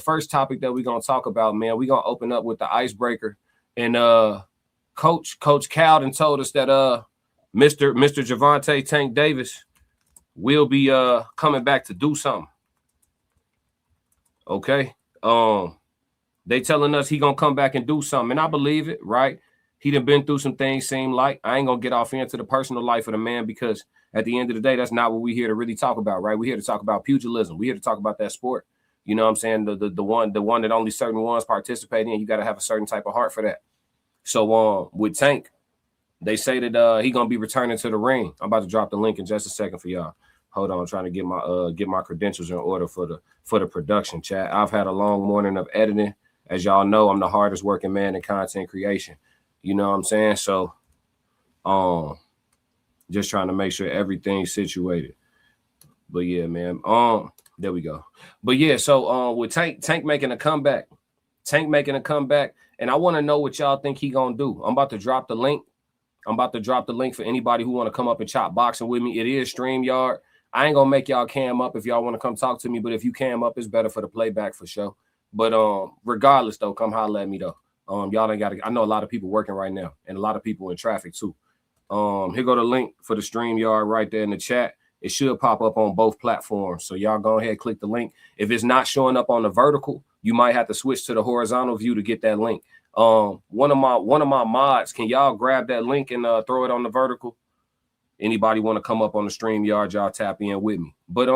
first topic that we're gonna talk about, man, we're gonna open up with the icebreaker. And Coach Cowden told us that Mr. Gervonta Tank Davis will be coming back to do something. Okay. They telling us he gonna come back and do something, and I believe it, right? He done been through some things, seem like. I ain't gonna get off into the personal life of the man because at the end of the day, that's not what we're here to really talk about, right? We're here to talk about pugilism. We're here to talk about that sport. You know what I'm saying? The one that only certain ones participate in. You got to have a certain type of heart for that. So with Tank, they say that he gonna be returning to the ring. I'm about to drop the link in just a second for y'all. Hold on, I'm trying to get my credentials in order for the production chat. I've had a long morning of editing. As y'all know, I'm the hardest working man in content creation. You know what I'm saying? So just trying to make sure everything's situated. But yeah, man. There we go. But yeah, so with Tank making a comeback. And I want to know what y'all think he gonna do. I'm about to drop the link. For anybody who want to come up and chop boxing with me. It is StreamYard. I ain't gonna make y'all cam up if y'all want to come talk to me, but if you cam up, it's better for the playback for sure. But regardless though, come holler at me though. Y'all ain't got to. I know a lot of people working right now, and a lot of people in traffic too. Here go the link for the StreamYard right there in the chat. It should pop up on both platforms. So y'all go ahead, click the link. If it's not showing up on the vertical, you might have to switch to the horizontal view to get that link. One of my mods, can y'all grab that link and throw it on the vertical? Anybody want to come up on the StreamYard, y'all tap in with me. But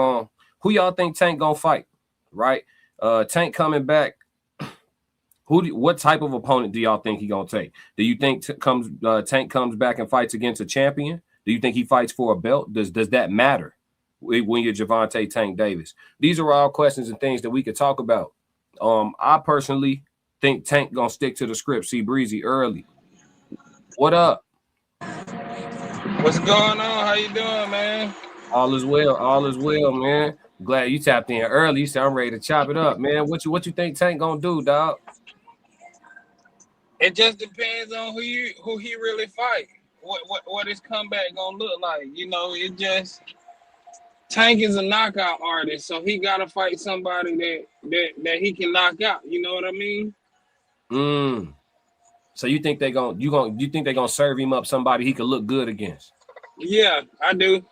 who y'all think Tank gonna fight? Right? Tank coming back. What type of opponent do y'all think he gonna take? Do you think Tank comes back and fights against a champion? Do you think he fights for a belt? Does that matter when you're Gervonta Tank Davis? These are all questions and things that we could talk about. I personally think Tank gonna stick to the script. See Breezy early. What up? What's going on? How you doing, man? All is well, man. Glad you tapped in early. You said I'm ready to chop it up, man. What you think Tank gonna do, dog? It just depends on who he really fight. What his comeback gonna look like? You know, it just Tank is a knockout artist, so he gotta fight somebody that he can knock out. You know what I mean? So you think you think they're gonna serve him up somebody he could look good against? Yeah, I do.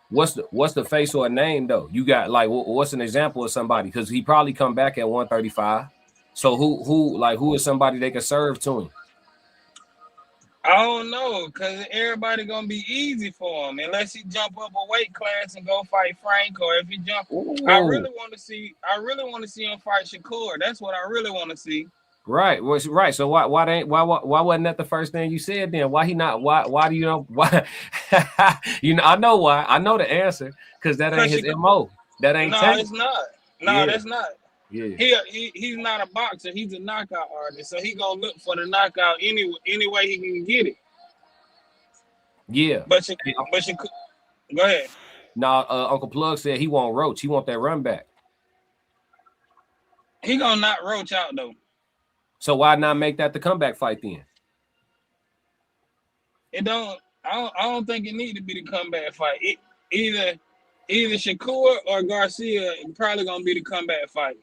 What's the face or a name though? You got like what's an example of somebody? Because he probably come back at 135. So who is somebody they can serve to him? I don't know, cause everybody gonna be easy for him unless he jump up a weight class and go fight Frank, or if he jump. Ooh. I really want to see him fight Shakur. That's what I really want to see. Right. Right. So why wasn't that the first thing you said then? Why he not? Why do you know? Why? You know, I know why. I know the answer because that ain't his MO. That ain't. No, it's not. No, that's not. Yeah. He's not a boxer. He's a knockout artist. So he gonna look for the knockout any way he can get it. Yeah. But go ahead. Now, Uncle Plug said he want Roach. He want that run back. He gonna knock Roach out though. So why not make that the comeback fight then? I don't think it need to be the comeback fight. Either Shakur or Garcia probably gonna be the comeback fight.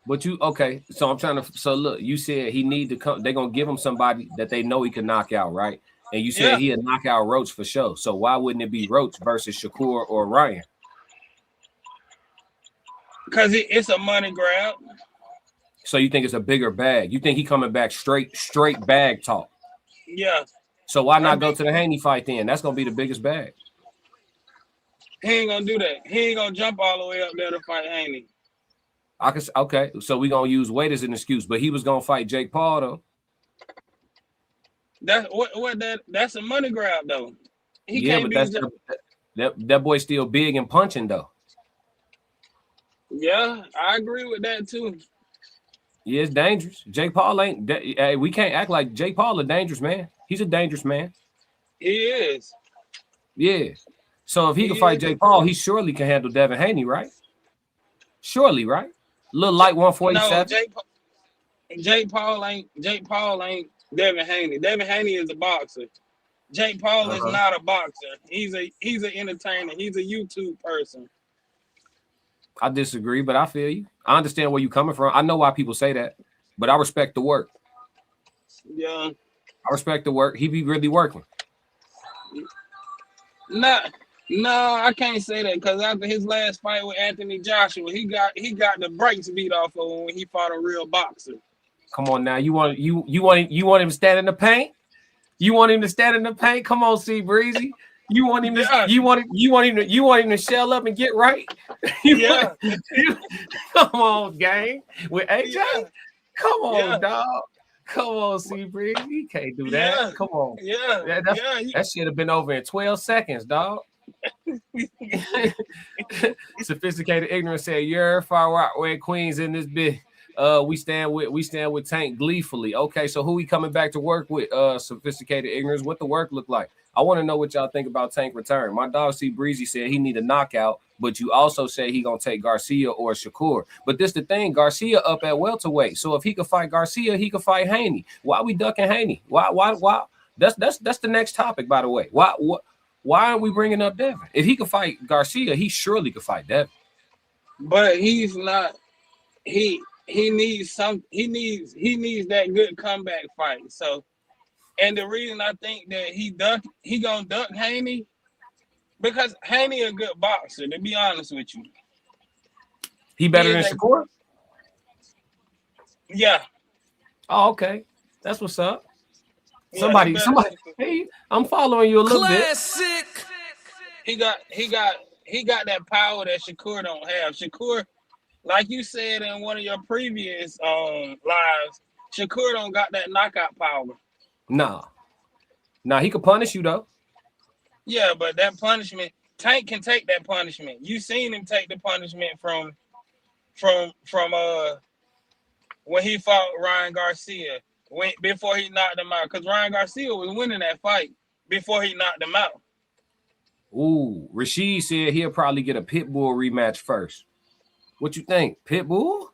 But okay, so I'm trying to. So look, you said he need to come. They're gonna give him somebody that they know he can knock out, right? And you said he'll knock out Roach for sure. So why wouldn't it be Roach versus Shakur or Ryan? Because it's a money grab. So you think it's a bigger bag? You think he coming back straight bag talk? Yeah. So why not go to the Haney fight then? That's gonna be the biggest bag. He ain't gonna do that. He ain't gonna jump all the way up there to fight Haney. Okay, so we gonna use weight as an excuse, but he was gonna fight Jake Paul though. That's a money grab though. That boy's still big and punching though. Yeah, I agree with that too. Yeah, it's dangerous. Jake Paul ain't. We can't act like Jake Paul a dangerous man. He's a dangerous man. He is. Yeah. So if he can fight Jake Paul, he surely can handle Devin Haney, right? Surely, right? Little light 147. No, Jake Paul ain't Devin Haney. Devin Haney is a boxer. Jake Paul is not a boxer. He's an entertainer. He's a YouTube person. I disagree, but I feel you. I understand where you're coming from. I know why people say that, but I respect the work. Yeah. I respect the work. He be really working. No, I can't say that because after his last fight with Anthony Joshua, he got the brakes beat off of him when he fought a real boxer. Come on now, you want him to stand in the paint? You want him to stand in the paint? Come on, C Breezy. You want him to Yeah. you want him to shell up and get right? Yeah. Come on, gang. With AJ? Yeah. Come on, Yeah. dog. Come on, C Breezy. You can't do that. Yeah. Come on. Yeah. That should have been over in 12 seconds, dog. Sophisticated ignorance said, "You're far out where Queens in this bit. We stand with Tank gleefully. Okay, so who we coming back to work with? Sophisticated ignorance. What the work look like? I want to know what y'all think about Tank return. My dog C Breezy said he need a knockout, but you also say he gonna take Garcia or Shakur. But this the thing, Garcia up at welterweight. So if he could fight Garcia, he could fight Haney. Why we ducking Haney? Why? That's the next topic, by the way. Why aren't we bringing up Devin? If he could fight Garcia, he surely could fight Devin. But he's not. He needs that good comeback fight. So, and the reason I think that he gonna duck Haney because Haney a good boxer. To be honest with you, he better than Shakur. Yeah. Oh, okay. That's what's up. Somebody. Hey, I'm following you a little bit. He got that power that Shakur don't have. Shakur, like you said in one of your previous lives, Shakur don't got that knockout power. Nah, he could punish you though. Yeah, but that punishment, Tank can take that punishment. You seen him take the punishment from when he fought Ryan Garcia before he knocked him out. Because Ryan Garcia was winning that fight before he knocked him out. Ooh, Rashid said he'll probably get a Pitbull rematch first. What you think, Pitbull?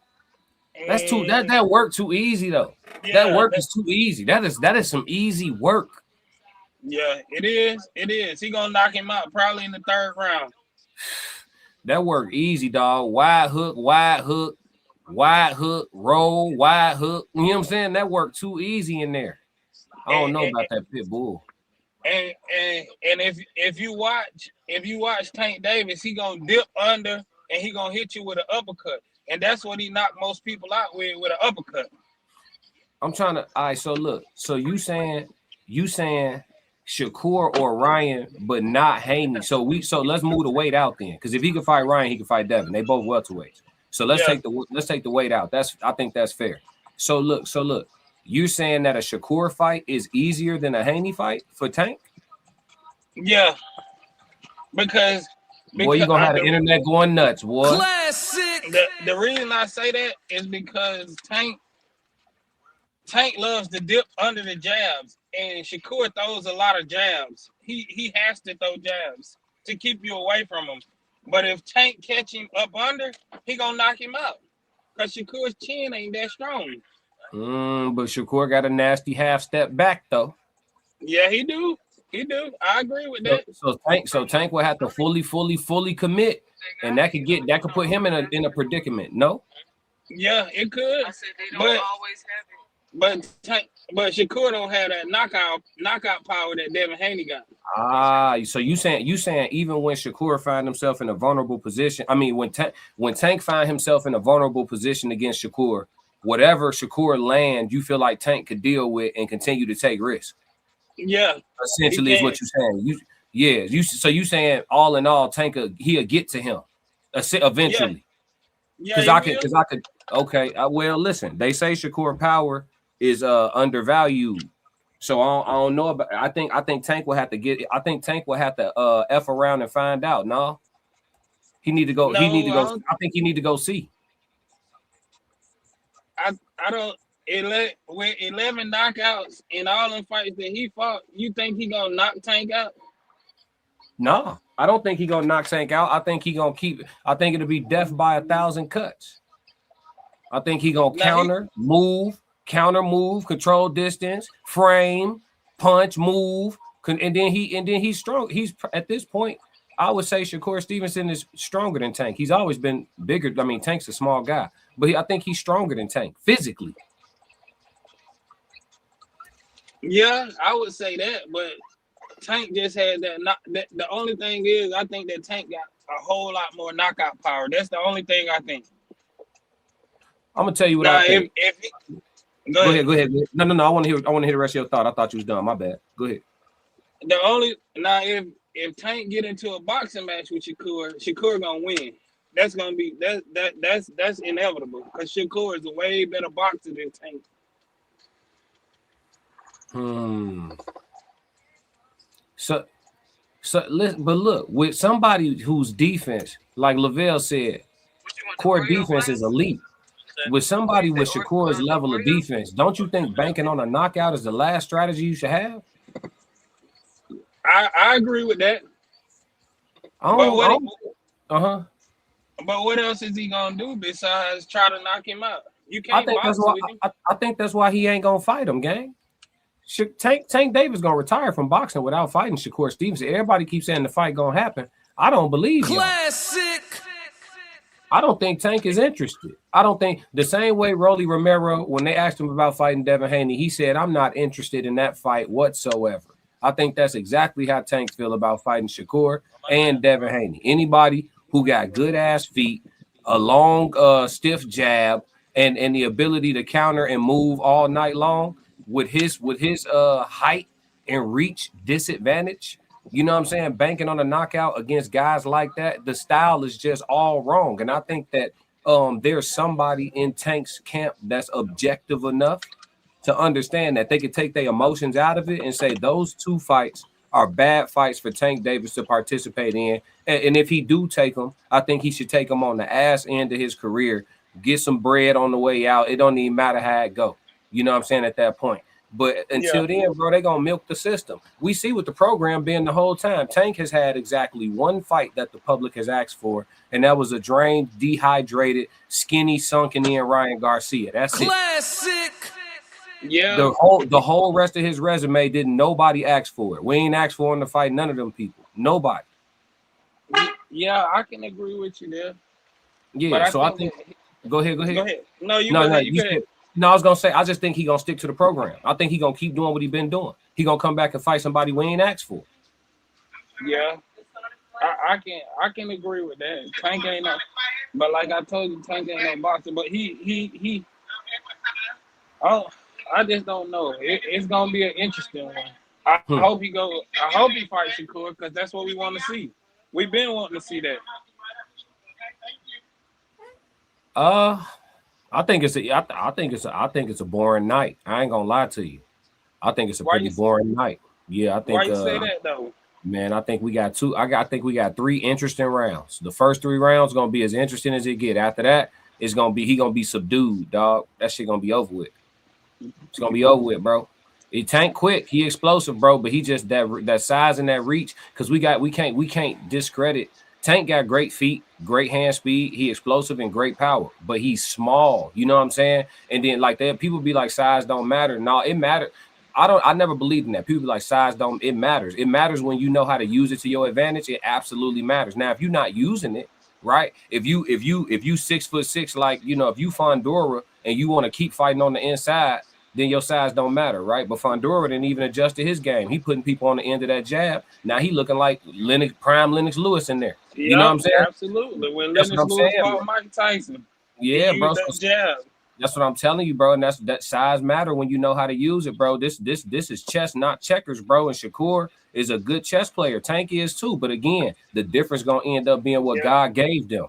That's too that work too easy though. Yeah, that work is too easy. That is some easy work. Yeah, it is. It is. He gonna knock him out probably in the third round. That work easy, dog. Wide hook, roll, wide hook. You know what I'm saying? That work too easy in there. I don't know about that Pitbull. And if you watch Tank Davis, he gonna dip under and he gonna hit you with an uppercut. And that's what he knocked most people out with an uppercut. I'm trying to. All right, so look. So you saying Shakur or Ryan, but not Haney. So let's move the weight out then. Because if he can fight Ryan, he can fight Devin. They both welterweights. So let's take the weight out. I think that's fair. So look. You saying that a Shakur fight is easier than a Haney fight for Tank? Yeah. Because boy, you gonna have the internet going nuts, boy. Classic. The reason I say that is because Tank loves to dip under the jabs, and Shakur throws a lot of jabs. He has to throw jabs to keep you away from him. But if Tank catch him up under, he gonna knock him out. Because Shakur's chin ain't that strong. But Shakur got a nasty half step back though. Yeah, he do. I agree with that. So Tank will have to fully commit, and that could put him in a predicament. No. Yeah, it could. I said they don't always have it. But Shakur don't have that knockout power that Devin Haney got. So you saying even when Shakur find himself in a vulnerable position, I mean when Tank find himself in a vulnerable position against Shakur, whatever Shakur land, you feel like Tank could deal with and continue to take risks. Yeah, essentially is what you're saying. You saying all in all, Tank he'll get to him eventually. Because I could. Okay, well, listen. They say Shakur power is undervalued, so I don't know about. I think Tank will have to get. I think Tank will have to f around and find out. No, he need to go. No, he need to go. I think he need to go see. I don't. With 11 knockouts in all them fights that he fought, you think he gonna knock Tank out? No, I don't think he gonna knock Tank out. I think he gonna keep. I think it'll be death by 1,000 cuts. I think he gonna counter move, control distance, frame, punch, move, and then he's strong. He's at this point. I would say Shakur Stevenson is stronger than Tank. He's always been bigger. I mean, Tank's a small guy, but I think he's stronger than Tank physically. Yeah, I would say that, but Tank just had that. The only thing is, I think that Tank got a whole lot more knockout power. That's the only thing I think. I'm gonna tell you what I think. Go ahead. Go ahead. No. I want to hear the rest of your thought. I thought you was done. My bad. Go ahead. If Tank get into a boxing match with Shakur gonna win. That's gonna be that's inevitable because Shakur is a way better boxer than Tank. So listen, but look, with somebody whose defense, like Lavelle said, core defense is elite. With somebody with Shakur's level of defense, don't you think banking on a knockout is the last strategy you should have? I agree with that. But what else is he gonna do besides try to knock him out? You can't. I think that's why he ain't gonna fight him, gang. Tank Davis gonna retire from boxing without fighting Shakur Stevenson. Everybody keeps saying the fight gonna happen. I don't believe you. Classic. I don't think Tank is interested. I don't think the same way Rolly Romero, when they asked him about fighting Devin Haney, he said, "I'm not interested in that fight whatsoever." I think that's exactly how Tank feel about fighting Shakur and Devin Haney. Anybody who got good ass feet, a long stiff jab, and the ability to counter and move all night long with his height and reach disadvantage. You know what I'm saying? Banking on a knockout against guys like that, the style is just all wrong. And I think that there's somebody in Tank's camp that's objective enough to understand that they could take their emotions out of it and say those two fights are bad fights for Tank Davis to participate in. And if he do take them, I think he should take them on the ass end of his career, get some bread on the way out. It don't even matter how it go. You know what I'm saying, at that point. But until then, bro, they going to milk the system. We see what the program been the whole time. Tank has had exactly one fight that the public has asked for, and that was a drained, dehydrated, skinny, sunken in Ryan Garcia. That's classic. Yeah. The whole rest of his resume didn't nobody ask for it. We ain't asked for him to fight none of them people. Nobody. Yeah, I can agree with you there. Yeah, so I think go ahead. Go ahead. No, you said. No, I was gonna say I just think he gonna stick to the program. I think he gonna keep doing what he been doing. He gonna come back and fight somebody we ain't asked for. Yeah, I can agree with that. Tank ain't no, but like I told you, Tank ain't no boxer. But he. Oh, I just don't know. It's gonna be an interesting one. I hope he fights Shakur because that's what we want to see. We've been wanting to see that. I think it's a boring night. I ain't gonna lie to you. I think it's a pretty boring night. Yeah, I think. Why you say that though? Man, I think we got I think we got 3 interesting rounds. The first 3 rounds gonna be as interesting as it get. After that, he gonna be subdued, dog. That shit gonna be over with. It's gonna be over with, bro. He Tank quick. He explosive, bro. But he just that size and that reach. Because we can't discredit. Tank got great feet, great hand speed. He explosive and great power, but he's small. You know what I'm saying? And then like that, people be like size don't matter. No, it matters. I never believed in that. People be like size don't. It matters. It matters when you know how to use it to your advantage. It absolutely matters. Now, if you're not using it, right? If you 6'6", like if you Fondora and you want to keep fighting on the inside, then your size don't matter, right? But Fondora didn't even adjust to his game. He putting people on the end of that jab. Now he looking like prime Lennox Lewis in there. Yep, you know what I'm saying? Absolutely. When Lennox Lewis fought Mike Tyson. Yeah, bro. Jab. That's what I'm telling you, bro. And that size matter when you know how to use it, bro. This is chess, not checkers, bro. And Shakur is a good chess player. Tank is too. But again, the difference gonna end up being what God gave them.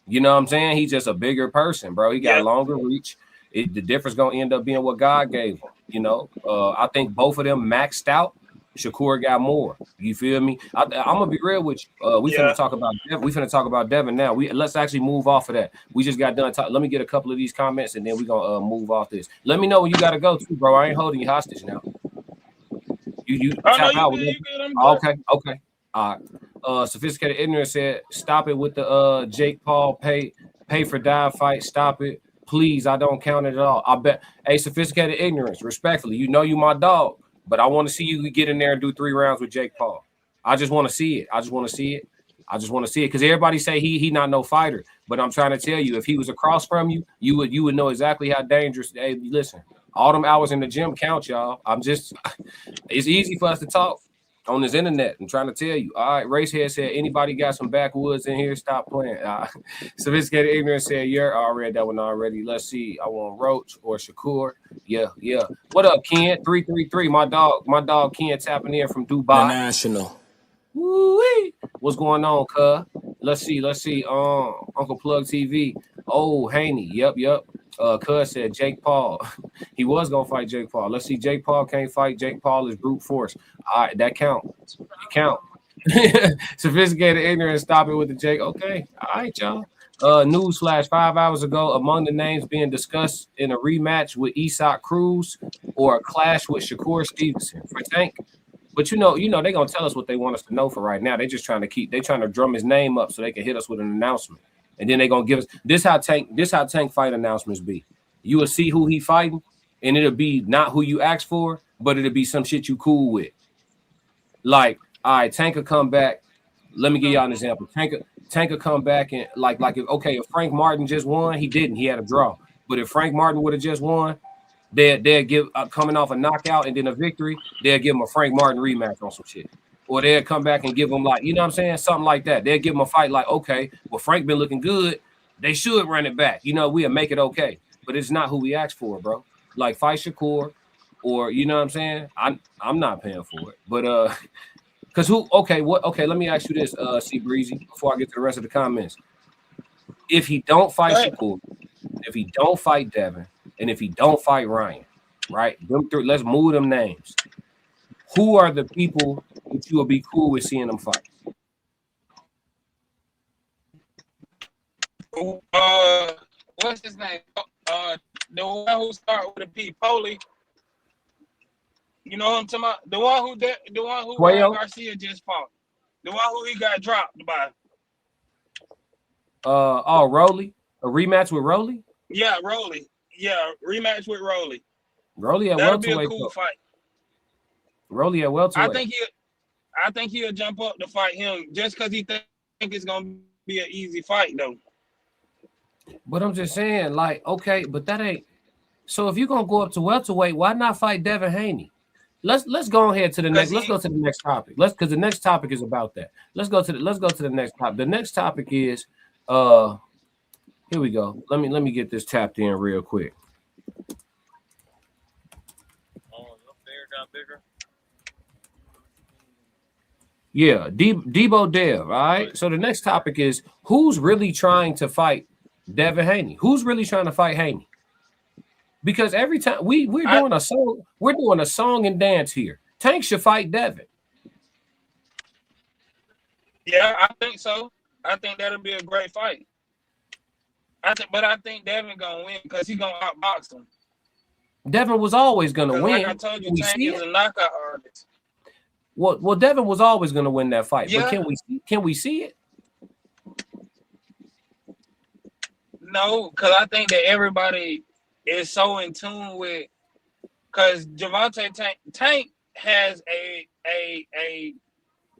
You know what I'm saying? He's just a bigger person, bro. He got longer reach. The difference gonna end up being what God gave him. I think both of them maxed out. Shakur got more. You feel me? I'm gonna be real with you. We finna talk about Devin. We finna talk about Devin now. Let's actually move off of that. We just got done talking. Let me get a couple of these comments and then we gonna move off this. Let me know when you gotta go too, bro. I ain't holding you hostage now. You tap out. Okay. All right. Sophisticated Ignorance said, "Stop it with the Jake Paul pay for die fight. Stop it. Please, I don't count it at all." I bet. Hey, Sophisticated Ignorance, respectfully, you my dog, but I want to see you get in there and do 3 rounds with Jake Paul. I just want to see it. I just want to see it because everybody say he not no fighter, but I'm trying to tell you, if he was across from you, you would know exactly how dangerous. Hey, listen, all them hours in the gym count, y'all. It's easy for us to talk on this internet. I'm trying to tell you. All right, Racehead said, anybody got some backwoods in here? Stop playing. Sophisticated Ignorance said, yeah, I read that one already. Let's see. I want Roach or Shakur. Yeah. What up, Ken? 333. My dog Ken tapping in from Dubai. National. Woo-wee. What's going on, cuz? Let's see. Uncle Plug TV. Oh, Haney. Yep. Cuz said Jake Paul. He was gonna fight Jake Paul. Let's see. Jake Paul can't fight. Jake Paul is brute force. All right, that count. It count. Sophisticated Ignorance. Stop it with the Jake. Okay. All right, y'all. News flash 5 hours ago. Among the names being discussed in a rematch with Isak Cruz or a clash with Shakur Stevenson for Tank. But you know, they're gonna tell us what they want us to know for right now. They're just trying to drum his name up so they can hit us with an announcement. And then they're gonna give us this how Tank fight announcements be. You will see who he fighting, and it'll be not who you asked for, but it'll be some shit you cool with. Like, all right, Tank will come back. Let me give y'all an example. Tank will come back and like if Frank Martin just won, he didn't. He had a draw. But if Frank Martin would have just won, they'll give coming off a knockout and then a victory, they'll give him a Frank Martin rematch on some shit. Or they'll come back and give him like, you know what I'm saying? Something like that. They'll give him a fight like, okay, well, Frank been looking good. They should run it back. You know, we'll make it okay. But it's not who we asked for, bro. Like fight Shakur, or you know what I'm saying? I'm not paying for it. But because let me ask you this, C Breezy, before I get to the rest of the comments. If he don't fight Shakur, if he don't fight Devin, and if he don't fight Ryan, right? Them three, let's move them names. Who are the people that you will be cool with seeing them fight? What's his name? The one who started with a P. Poley. You know what I'm talking about? The one who Ryan Garcia just fought. The one who he got dropped by. Rolly? A rematch with Rolly? Yeah, Rolly. Yeah, rematch with Rolly. Rolly at That'll be welterweight. a cool fight. Rolly at welterweight. I think he'll jump up to fight him just because he think it's gonna be an easy fight though. But I'm just saying, like, okay, but that ain't. So if you're gonna go up to welterweight, why not fight Devin Haney? Let's go ahead to the next. Let's go to the next topic. Because the next topic is about that. Let's go to the next topic. The next topic is here we go. Let me get this tapped in real quick. Oh, your bear got bigger. Yeah, Debo Dev. All right. So the next topic is who's really trying to fight Devin Haney? Who's really trying to fight Haney? Because every time we're doing a song and dance here. Tank should fight Devin. Yeah, I think so. I think that'll be a great fight. But I think Devin gonna win because he's gonna outbox him. Devin was always gonna win. Like I told you, Tank is a knockout artist. Well, Devin was always gonna win that fight. Yeah. But can we see it? No, because I think that everybody is so in tune with, because Gervonta Tank has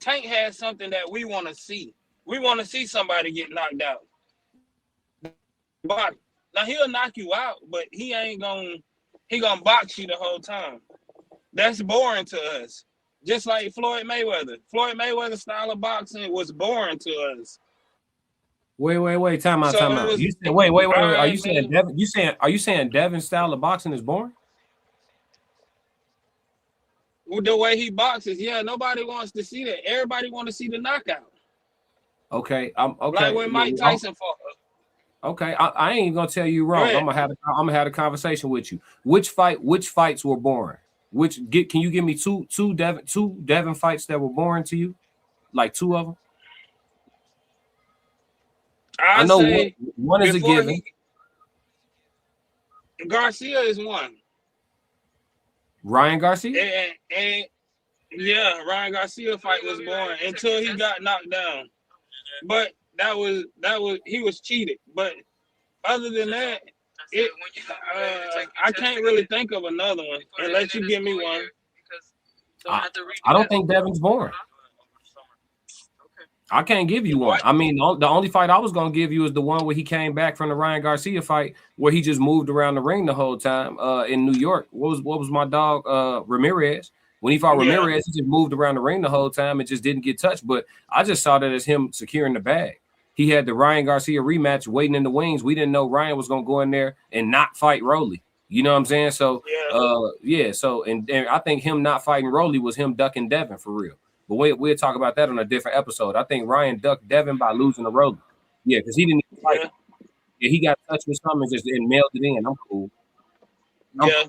Tank has something that we want to see. We want to see somebody get knocked out. But now he'll knock you out, but he gonna box you the whole time. That's boring to us. Just like Floyd Mayweather. Floyd Mayweather's style of boxing was boring to us. Wait, time out. You said, wait. Are you saying Devin? Are you saying Devin's style of boxing is boring? With the way he boxes, yeah, nobody wants to see that. Everybody want to see the knockout. Okay, okay. Like when Mike Tyson fought. Okay, I ain't gonna tell you wrong. I'm gonna have a conversation with you. Which fights were boring? Can you give me two Devin fights that were boring to you? Like two of them? I know one is a given. Garcia is one. Ryan Garcia? And yeah, Ryan Garcia fight was boring until he got knocked down. But that was he was cheated. But other than that, I can't really think of another one unless you give me one. I don't think Devin's boring. I can't give you one. I mean, the only fight I was gonna give you is the one where he came back from the Ryan Garcia fight, where he just moved around the ring the whole time. In New York, what was my dog? Ramirez. When he fought Ramirez, he just moved around the ring the whole time and just didn't get touched. But I just saw that as him securing the bag. He had the Ryan Garcia rematch waiting in the wings. We didn't know Ryan was gonna go in there and not fight Rolly. You know what I'm saying? So, So and I think him not fighting Rolly was him ducking Devin for real. But we'll talk about that on a different episode. I think Ryan ducked Devin by losing the Rolly. Yeah, because he didn't even fight. Yeah, he got touched with something and mailed it in. I'm cool. Yeah,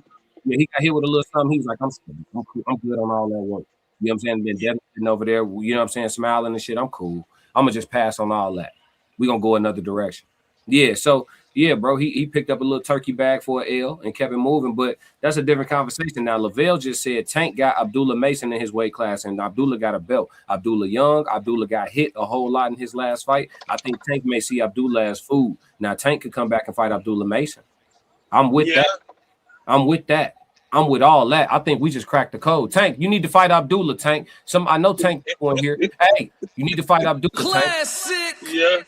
he got hit with a little something. He was like, I'm cool. I'm good on all that work. You know what I'm saying? Then Devin sitting over there, you know what I'm saying, smiling and shit. I'm cool. I'm gonna just pass on all that. We're gonna go another direction. Yeah, so yeah, bro, he picked up a little turkey bag for an L and kept it moving, but that's a different conversation. Now, Lavelle just said Tank got Abdullah Mason in his weight class, and Abdullah got a belt. Abdullah young, Abdullah got hit a whole lot in his last fight. I think Tank may see Abdullah as food. Now, Tank could come back and fight Abdullah Mason. I'm with that. I'm with that. I'm with all that. I think we just cracked the code. Tank, you need to fight Abdullah, Tank. I know Tank on here. Hey, you need to fight Abdullah, Classic. Tank.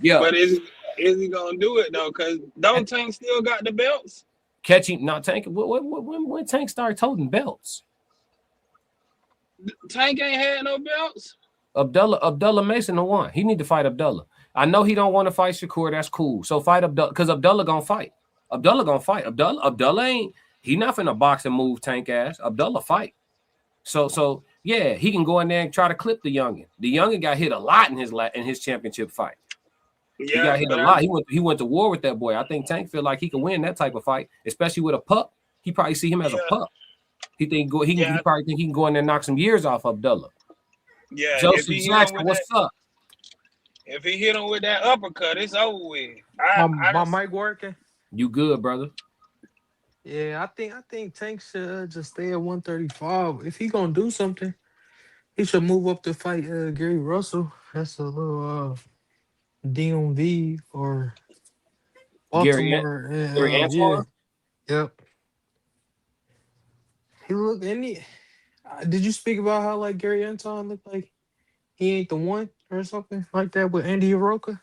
Yeah. But is he gonna do it though? Because don't Tank still got the belts? Catching, not Tank. When Tank started holding belts? Tank ain't had no belts. Abdullah Mason the one. He need to fight Abdullah. I know he don't want to fight Shakur. That's cool. So fight Abdullah, because Abdullah gonna fight. Abdullah ain't. He not finna box and move Tank ass. Abdullah fight. So yeah, he can go in there and try to clip the youngin. The youngin got hit a lot in his championship fight. He got hit a lot. He went to war with that boy. I think Tank feel like he can win that type of fight, especially with a pup. He probably see him as a pup. He probably think he can go in there and knock some years off Abdullah. Yeah, Joseph Jackson, what's up? If he hit him with that uppercut, it's over with. My mic working? You good, brother? Yeah, I think Tank should just stay at 135. If he gonna do something, he should move up to fight Gary Russell. That's a little DMV or Baltimore. Gary Antuanne? Yep. He looked any. Did you speak about how like Gary Antuanne looked like he ain't the one or something like that with Andy Aroka?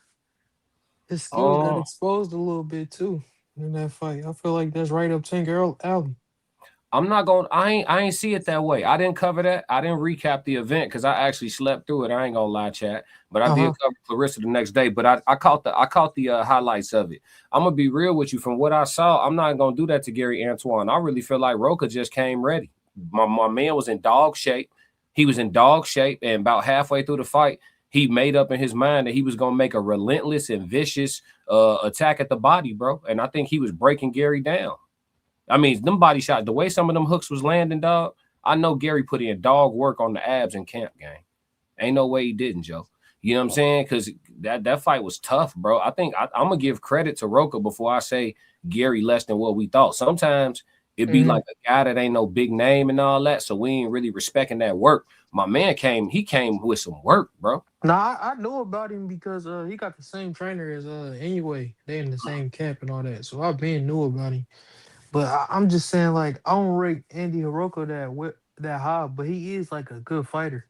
His skills got exposed a little bit too in that fight. I feel like that's right up Tank alley. I'm not going. I ain't see it that way. I didn't cover that. I didn't recap the event because I actually slept through it. I ain't gonna lie, chat. But I did cover Clarissa the next day. But I caught the highlights of it. I'm gonna be real with you. From what I saw, I'm not gonna do that to Gary Antuanne. I really feel like Roca just came ready. My man was in dog shape. He was in dog shape, and about halfway through the fight, he made up in his mind that he was gonna make a relentless and vicious attack at the body, bro. And I think he was breaking Gary down. I mean, them body shots, the way some of them hooks was landing, dog. I know Gary put in dog work on the abs in camp, gang. Ain't no way he didn't, Joe. You know what I'm saying? Because that fight was tough, bro. I think I'm gonna give credit to Roca before I say Gary less than what we thought. Sometimes it'd be like a guy that ain't no big name and all that, so we ain't really respecting that work. My man came with some work, bro. Nah, I know about him because he got the same trainer as anyway. They in the same camp and all that, so I've been knew about him. But I'm just saying, like, I don't rate Andy Hiroko that high, but he is like a good fighter.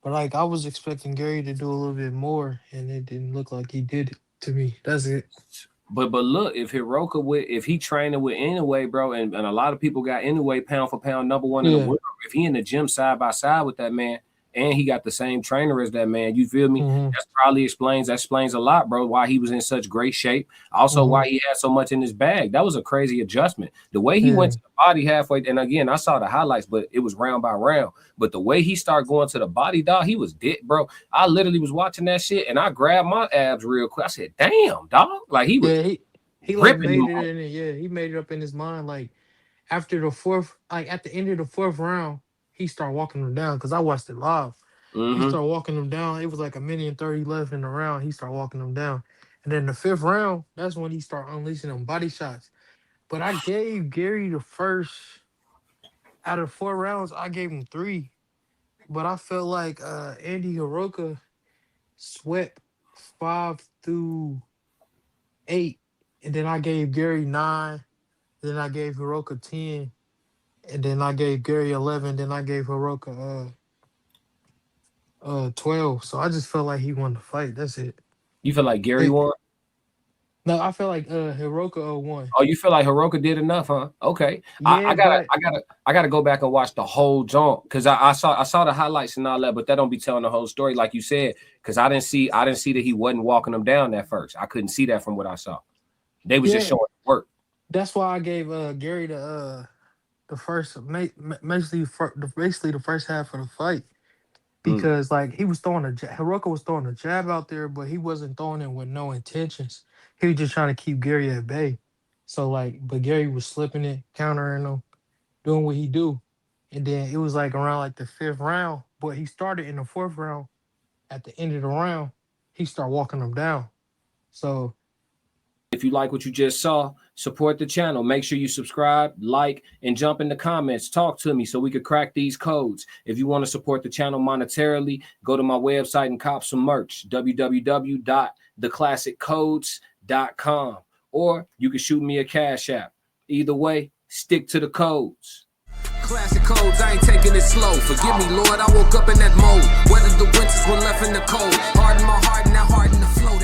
But like, I was expecting Gary to do a little bit more, and it didn't look like he did it to me. That's it. But look, if he training with anyway, bro, and a lot of people got anyway pound for pound number one in the world. If he in the gym side by side with that man, and he got the same trainer as that man, you feel me? That probably explains a lot, bro, why he was in such great shape. Also, why he had so much in his bag. That was a crazy adjustment. The way he went to the body halfway, and again, I saw the highlights, but it was round by round. But the way he started going to the body, dog, he was dead, bro. I literally was watching that shit, and I grabbed my abs real quick. I said, "Damn, dog!" Like he was. He like made it in it. He made it up in his mind. Like after the fourth, like at the end of the fourth round, he started walking them down because I watched it live. He started walking them down. It was like 1:30 left in the round. He started walking them down. And then the fifth round, that's when he started unleashing them body shots. But I gave Gary the first, out of 4 rounds, I gave him 3. But I felt like Andy Hiroko swept 5 through 8. And then I gave Gary 9. Then I gave Hiroko 10. And then I gave Gary 11. Then I gave Hiroko 12. So I just felt like he won the fight. That's it. You feel like Gary It won? no, I feel like Hiroka won. Oh, you feel like Hiroka did enough, huh? Okay. Yeah, I gotta go back and watch the whole jaunt because I saw the highlights and all that, but that don't be telling the whole story, like you said, because I didn't see that he wasn't walking them down at first. I couldn't see that from what I saw. They was just yeah. showing work. That's why I gave Gary the first basically the first half of the fight. Mm. Because like he was throwing Hiroka was throwing a jab out there, but he wasn't throwing it with no intentions. He was just trying to keep Gary at bay. So like, but Gary was slipping it, countering him, doing what he do, and then it was like around like the fifth round. But he started in the fourth round. At the end of the round, he started walking them down. So If you like what you just saw, support the channel. Make sure you subscribe, like, and jump in the comments. Talk to me so we could crack these codes. If you want to support the channel monetarily, go to my website and cop some merch, www.theclassiccodes.com. Or you can shoot me a Cash App. Either way, stick to the codes. Classic codes, I ain't taking it slow. Forgive me, Lord, I woke up in that mode. Weathered the winters when left in the cold. Harden my heart, now harden the flow.